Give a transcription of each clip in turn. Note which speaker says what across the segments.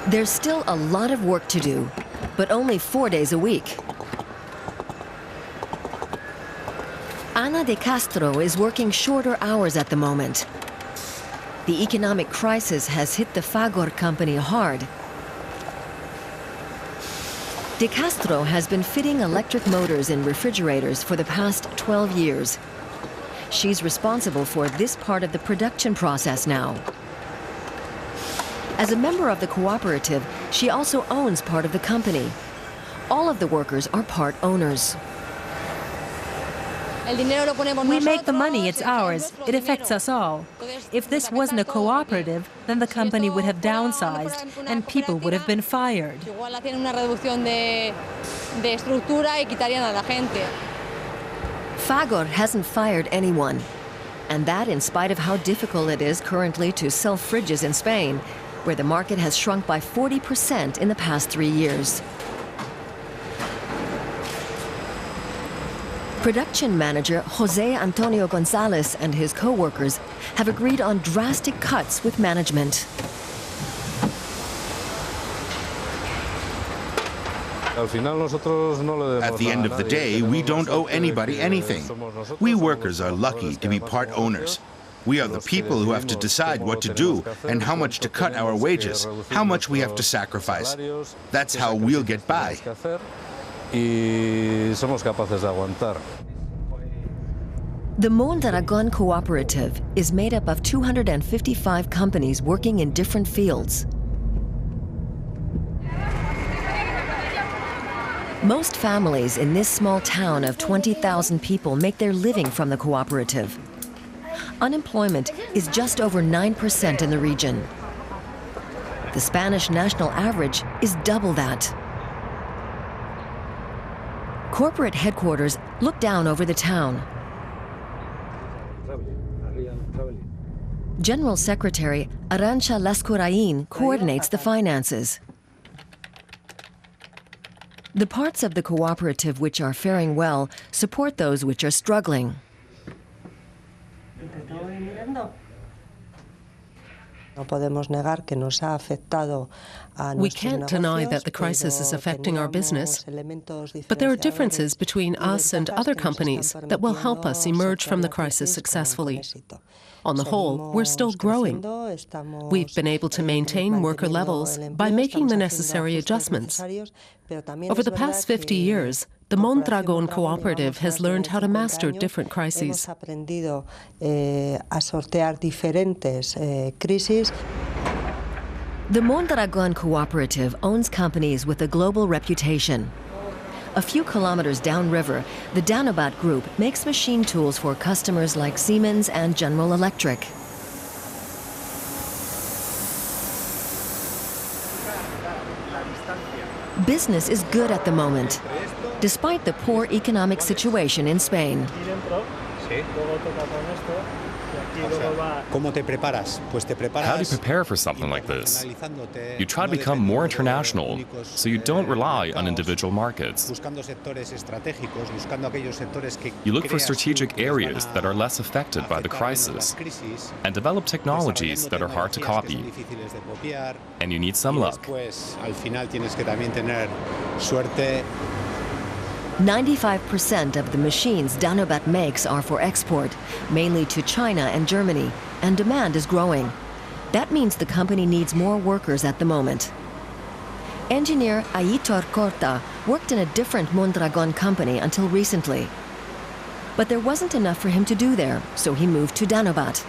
Speaker 1: There's still a lot of work to do, but only 4 days a week. Ana de Castro is working shorter hours at the moment. The economic crisis has hit the Fagor company hard. De Castro has been fitting electric motors in refrigerators for the past 12 years. She's responsible for this part of the production process now. As a member of the cooperative, she also owns part of the company. All of the workers are part owners.
Speaker 2: We make the money, it's ours. It affects us all. If this wasn't a cooperative, then the company would have downsized and people would have been fired.
Speaker 1: Fagor hasn't fired anyone, and that in spite of how difficult it is currently to sell fridges in Spain, where the market has shrunk by 40% in the past 3 years. Production manager Jose Antonio Gonzalez and his co-workers have agreed on drastic cuts with management.
Speaker 3: At the end of the day, we don't owe anybody anything. We workers are lucky to be part owners. We are the people who have to decide what to do and how much to cut our wages, how much we have to sacrifice. That's how we'll get by.
Speaker 4: Y somos capaces de aguantar.
Speaker 1: The Mondragón cooperative is made up of 255 companies working in different fields. Most families in this small town of 20,000 people make their living from the cooperative. Unemployment is just over 9% in the region. The Spanish national average is double that. Corporate headquarters look down over the town. General Secretary ARANTZA LUSKURAIN coordinates the finances. The parts of the cooperative which are faring well support those which are struggling.
Speaker 5: We can't deny that the crisis is affecting our business, but there are differences between us and other companies that will help us emerge from the crisis successfully. On the whole, we're still growing. We've been able to maintain worker levels by making the necessary adjustments. Over the past 50 years, the Mondragón cooperative has learned how to master different crises.
Speaker 1: The Mondragón cooperative owns companies with a global reputation. A few kilometers downriver, the DanchatGroup makes machine tools for customers like Siemens and General Electric. Business is good at the moment, despite the poor economic situation in Spain.
Speaker 6: How do you prepare for something like this? You try to become more international, so you don't rely on individual markets. You look for strategic areas that are less affected by the crisis, and develop technologies that are hard to copy. And you need some luck.
Speaker 1: 95% of the machines DanchatGroup makes are for export, mainly to China and Germany, and demand is growing. That means the company needs more workers at the moment. Engineer AITOR KORTA worked in a different Mondragón company until recently. But there wasn't enough for him to do there, so he moved to DanchatGroup.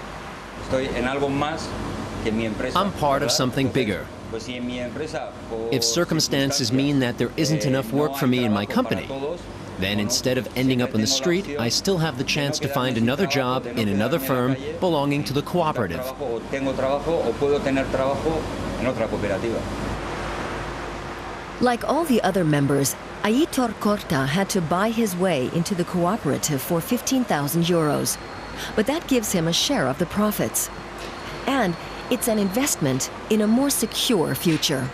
Speaker 7: I'm part of something bigger. If circumstances mean that there isn't enough work for me in my company, then instead of ending up on the street, I still have the chance to find another job in another firm belonging to the cooperative.
Speaker 1: Like all the other members, AITOR KORTA had to buy his way into the cooperative for 15,000 euros. But that gives him a share of the profits. And it's an investment in a more secure future.